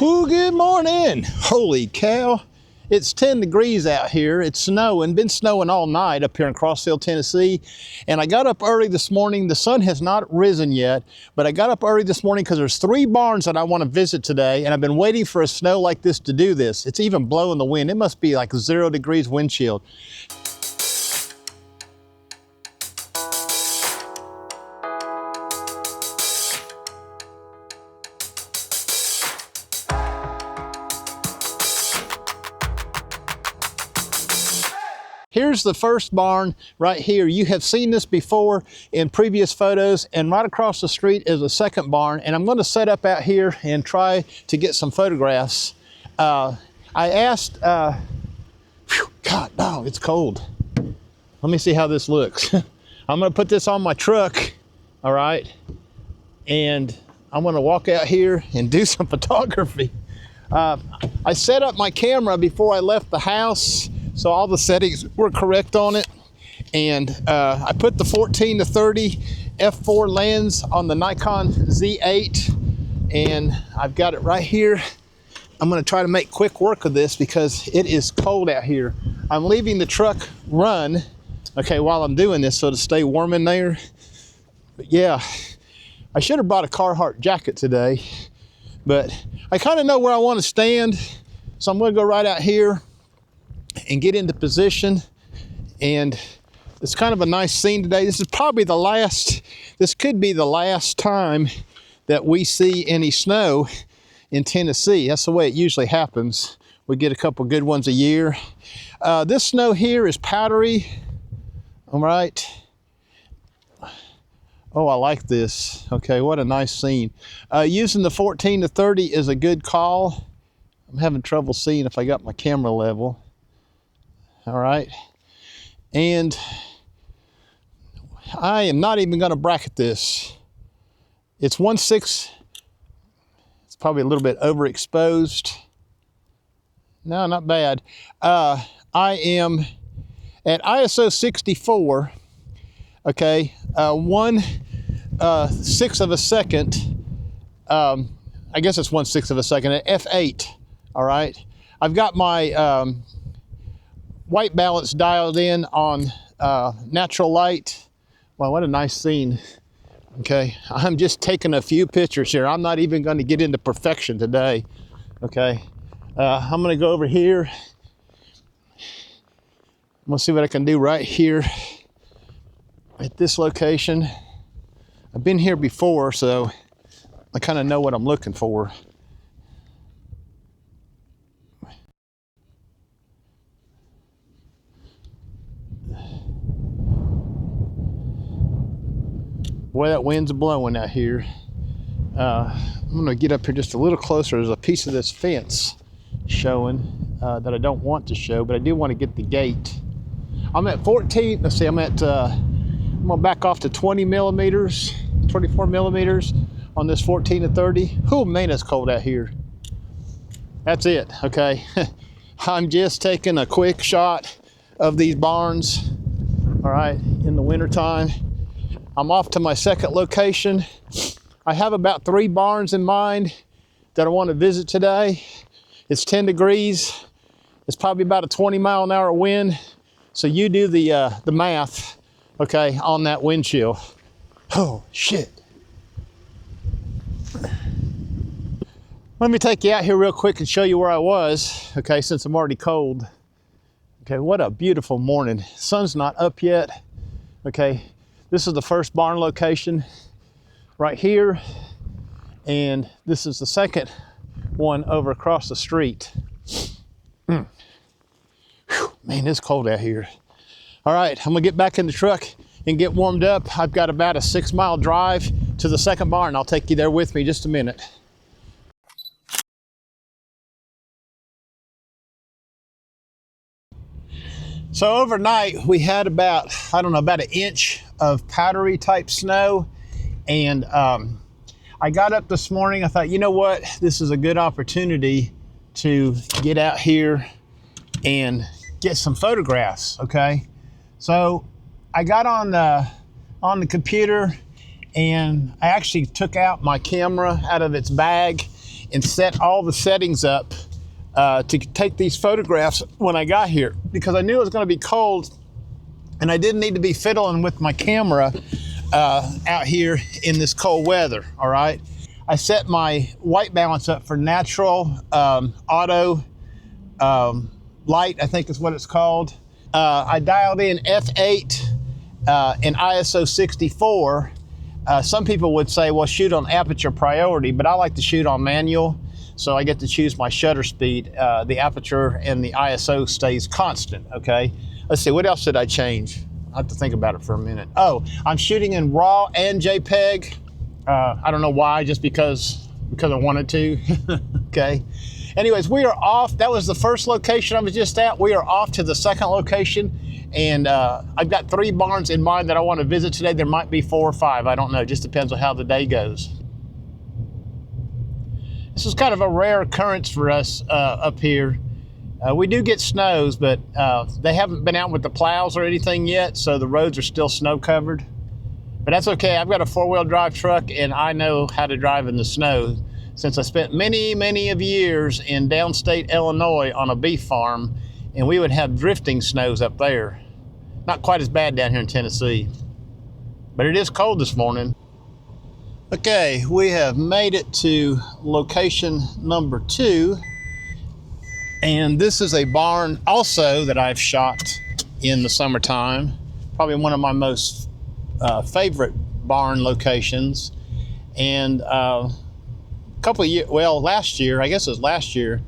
Whoo, good morning. Holy cow. It's 10 degrees out here. It's snowing, been snowing all night up here in Crossville, Tennessee. And I got up early this morning. The sun has not risen yet, but I got up early this morning because there's 3 barns that I want to visit today. And I've been waiting for a snow like this to do this. It's even blowing the wind. It must be like 0 degrees wind chill. Here's the first barn right here. You have seen this before in previous photos, and right across the street is a second barn, and I'm going to set up out here and try to get some photographs. I asked, God, no, it's cold. Let me see how this looks. I'm going to put this on my truck, all right, and I'm going to walk out here and do some photography. I set up my camera before I left the house, so all the settings were correct on it. And I put the 14 to 30 f4 lens on the Nikon Z8, and I've got it right here. I'm gonna try to make quick work of this because it is cold out here. I'm leaving the truck run, okay, while I'm doing this, so to stay warm in there. But yeah, I should have bought a Carhartt jacket today, but I kind of know where I want to stand. So I'm gonna go right out here and get into position, and it's kind of a nice scene today. This is probably the last, this could be the last time that we see any snow in Tennessee. That's the way it usually happens. We get a couple good ones a year. This snow here is powdery, all right. Oh, I like this. Okay, what a nice scene. Using the 14 to 30 is a good call. I'm having trouble seeing if I got my camera level. All right, and I am not even going to bracket this. It's 1/6. It's probably a little bit overexposed. No, not bad. I am at ISO 64. Okay, 1/6 of a second. I guess it's 1/6 of a second at f8. All right, I've got my white balance dialed in on natural light. Wow, what a nice scene. Okay, I'm just taking a few pictures here. I'm not even going to get into perfection today. Okay, I'm going to go over here. I'm going to see what I can do right here at this location. I've been here before, so I kind of know what I'm looking for. Boy, that wind's blowing out here. I'm gonna get up here just a little closer. There's a piece of this fence showing that I don't want to show, but I do want to get the gate. I'm at 14, let's see, I'm gonna back off to 20 millimeters, 24 millimeters on this 14 to 30. Oh man, it's cold out here. That's it, okay. I'm just taking a quick shot of these barns, all right, in the wintertime. I'm off to my second location. I have about 3 barns in mind that I want to visit today. It's 10 degrees. It's probably about a 20-mile-an-hour wind. So you do the math, okay, on that wind chill. Oh, shit. Let me take you out here real quick and show you where I was, okay, since I'm already cold. Okay, what a beautiful morning. Sun's not up yet, okay. This is the first barn location right here, and this is the second one over across the street. Whew, man, it's cold out here. All right, I'm gonna get back in the truck and get warmed up. I've got about a 6-mile drive to the second barn. I'll take you there with me in just a minute. So overnight we had about, I don't know, about 1 inch of powdery type snow. And I got up this morning, I thought, you know what? This is a good opportunity to get out here and get some photographs, okay? So I got on the computer, and I actually took out my camera out of its bag, and set all the settings up to take these photographs when I got here, because I knew it was going to be cold and I didn't need to be fiddling with my camera out here in this cold weather. All right, I set my white balance up for natural, auto, light, I think is what it's called. I dialed in f8 and ISO 64. Some people would say, well, shoot on aperture priority, but I like to shoot on manual, so I get to choose my shutter speed. The aperture and the ISO stays constant, okay? Let's see, what else did I change? I have to think about it for a minute. Oh, I'm shooting in RAW and JPEG. I don't know why, just because I wanted to, okay? Anyways, we are off. That was the first location I was just at. We are off to the second location, and I've got 3 barns in mind that I want to visit today. There might be 4 or 5, I don't know. Just depends on how the day goes. This is kind of a rare occurrence for us up here. We do get snows, but they haven't been out with the plows or anything yet, so the roads are still snow covered. But that's okay. I've got a 4-wheel drive truck, and I know how to drive in the snow, since I spent many of years in downstate Illinois on a beef farm, and we would have drifting snows up there. Not quite as bad down here in Tennessee, but it is cold this morning. Okay, we have made it to location number 2, and this is a barn also that I've shot in the summertime. Probably one of my most favorite barn locations. And couple of years, well, last year, I guess it was last year,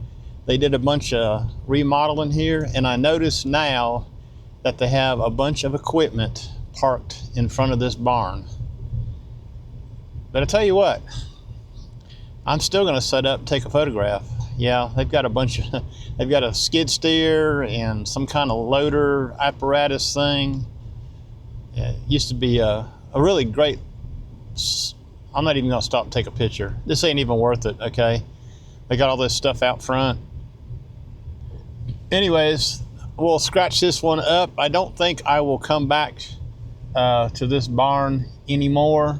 they did a bunch of remodeling here, and I noticed now that they have a bunch of equipment parked in front of this barn. But I tell you what, I'm still going to set up and take a photograph. Yeah, they've got a bunch of, they've got a skid steer and some kind of loader apparatus thing. It used to be a really great. I'm not even gonna stop and take a picture. This ain't even worth it, okay? They got all this stuff out front. Anyways, we'll scratch this one up. I don't think I will come back to this barn anymore,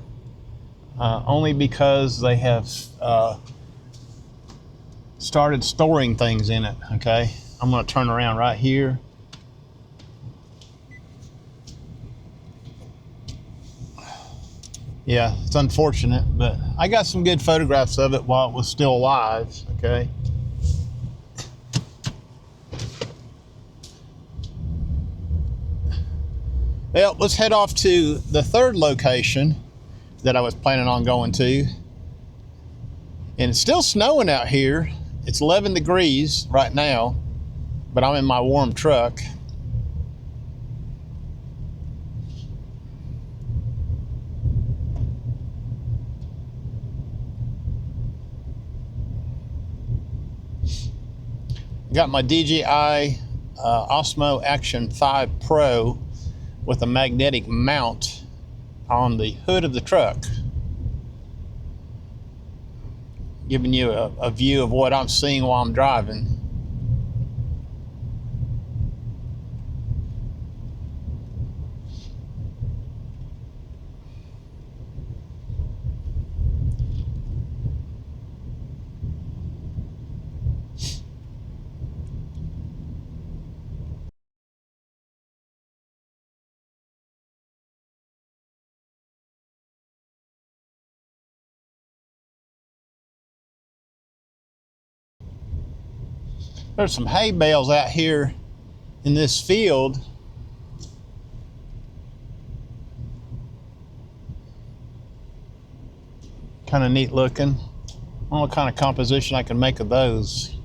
only because they have started storing things in it, okay? I'm gonna turn around right here. Yeah, it's unfortunate, but I got some good photographs of it while it was still alive, okay? Well, let's head off to the third location that I was planning on going to. And it's still snowing out here. It's 11 degrees right now, but I'm in my warm truck. Got my DJI Osmo Action 5 Pro with a magnetic mount on the hood of the truck, giving you a view of what I'm seeing while I'm driving. There's some hay bales out here in this field. Kind of neat looking. I don't know what kind of composition I can make of those.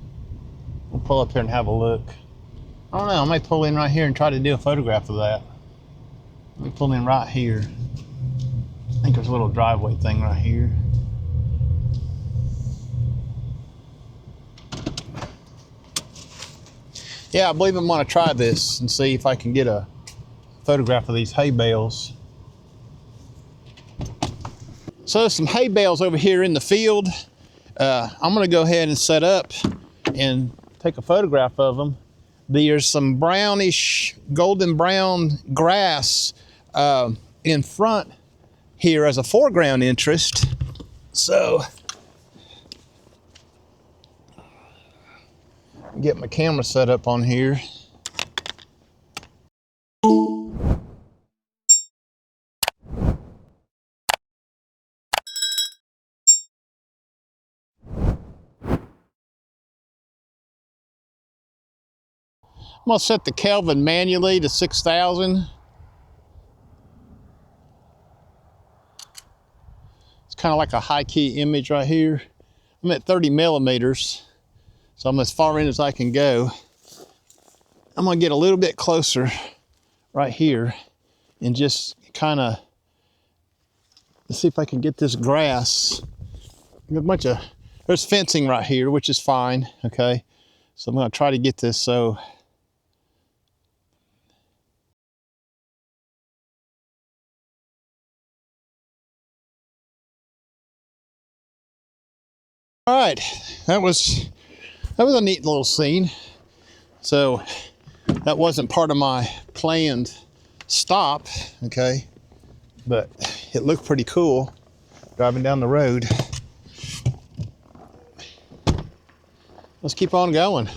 We'll pull up here and have a look. I don't know, I might pull in right here and try to do a photograph of that. Let me pull in right here. I think there's a little driveway thing right here. Yeah, I believe I'm gonna try this and see if I can get a photograph of these hay bales. So there's some hay bales over here in the field. I'm gonna go ahead and set up and take a photograph of them. There's some brownish, golden brown grass in front here as a foreground interest. So Get my camera set up on here. I'm gonna set the Kelvin manually to 6,000. It's kind of like a high key image right here. I'm at 30 millimeters, so I'm as far in as I can go. I'm gonna get a little bit closer right here and just kind of see if I can get this grass. There's fencing right here, which is fine, okay? So I'm gonna try to get this so. All right, that was a neat little scene. So that wasn't part of my planned stop, okay? But it looked pretty cool driving down the road. Let's keep on going.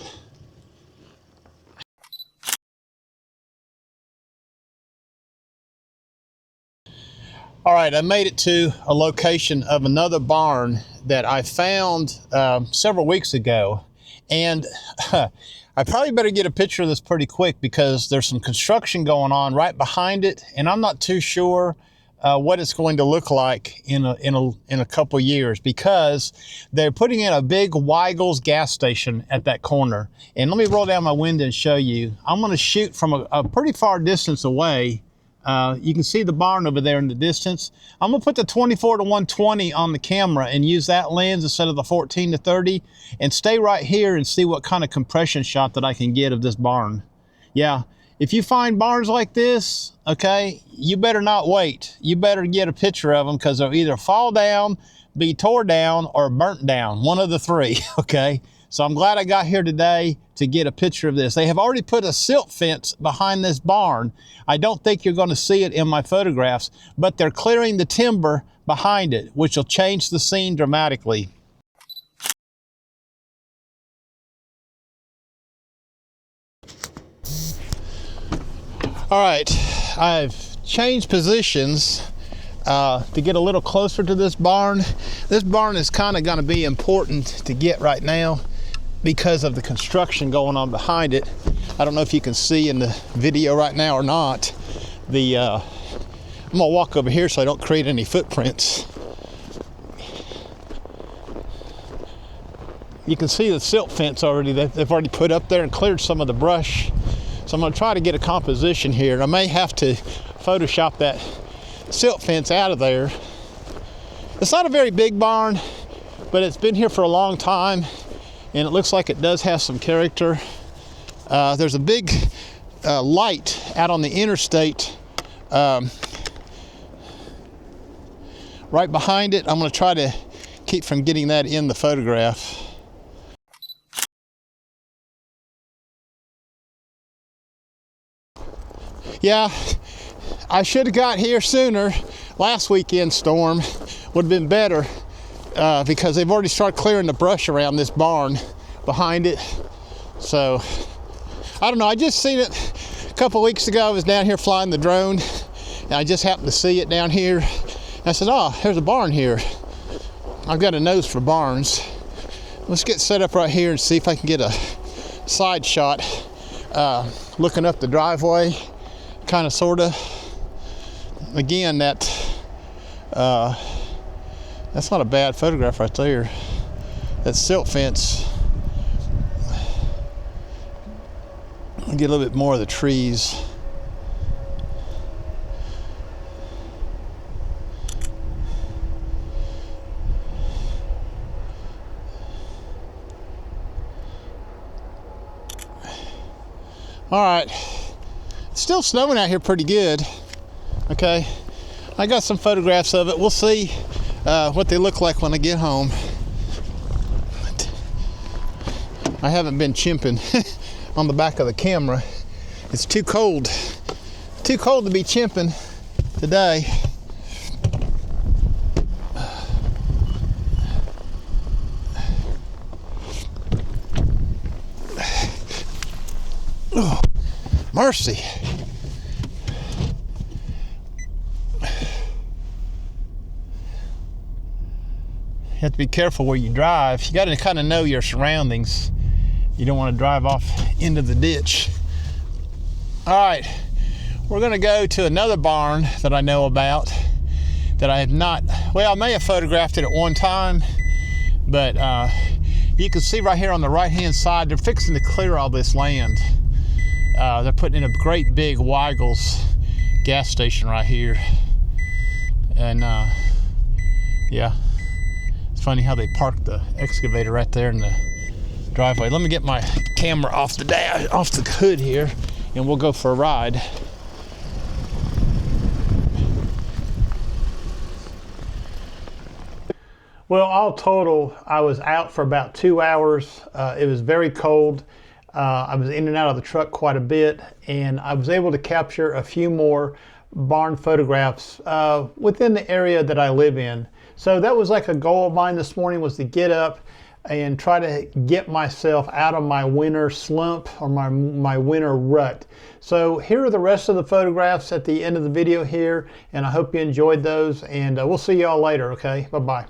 All right, I made it to a location of another barn that I found several weeks ago. And I probably better get a picture of this pretty quick because there's some construction going on right behind it. And I'm not too sure what it's going to look like in a couple years, because they're putting in a big Weigel's gas station at that corner. And let me roll down my window and show you. I'm going to shoot from a pretty far distance away. You can see the barn over there in the distance. I'm gonna put the 24 to 120 on the camera and use that lens instead of the 14 to 30 and stay right here and see what kind of compression shot that I can get of this barn. Yeah, if you find barns like this, okay, you better not wait. You better get a picture of them, because they'll either fall down, be tore down, or burnt down. One of the three, okay? So I'm glad I got here today to get a picture of this. They have already put a silt fence behind this barn. I don't think you're going to see it in my photographs, but they're clearing the timber behind it, which will change the scene dramatically. All right, I've changed positions to get a little closer to this barn. This barn is kind of going to be important to get right now because of the construction going on behind it. I don't know if you can see in the video right now or not. I'm gonna walk over here so I don't create any footprints. You can see the silt fence already that they've already put up there and cleared some of the brush. So I'm gonna try to get a composition here. I may have to Photoshop that silt fence out of there. It's not a very big barn, but it's been here for a long time, and it looks like it does have some character. There's a big light out on the interstate right behind it. I'm going to try to keep from getting that in the photograph. Yeah, I should have got here sooner. Last weekend storm would have been better because they've already started clearing the brush around this barn behind it. So I don't know, I just seen it a couple weeks ago. I was down here flying the drone and I just happened to see it down here. And I said, oh, there's a barn here. I've got a nose for barns. Let's get set up right here and see if I can get a side shot looking up the driveway, kind of, sort of. Again, that's not a bad photograph right there. That silt fence. I'll get a little bit more of the trees. All right, it's still snowing out here pretty good. Okay, I got some photographs of it. We'll see what they look like when I get home. I haven't been chimping on the back of the camera. It's too cold to be chimping today. Oh, mercy. You have to be careful where you drive. You got to kind of know your surroundings. You don't want to drive off into the ditch. All right, we're going to go to another barn that I know about that I have not, well, I may have photographed it at one time, but you can see right here on the right-hand side, they're fixing to clear all this land. They're putting in a great big Weigel's gas station right here. And yeah. Funny how they parked the excavator right there in the driveway. Let me get my camera off the hood here, and we'll go for a ride. Well, all total, I was out for about 2 hours. It was very cold. I was in and out of the truck quite a bit, and I was able to capture a few more barn photographs within the area that I live in. So that was like a goal of mine this morning, was to get up and try to get myself out of my winter slump or my winter rut. So here are the rest of the photographs at the end of the video here, and I hope you enjoyed those, and we'll see y'all later, okay? Bye-bye.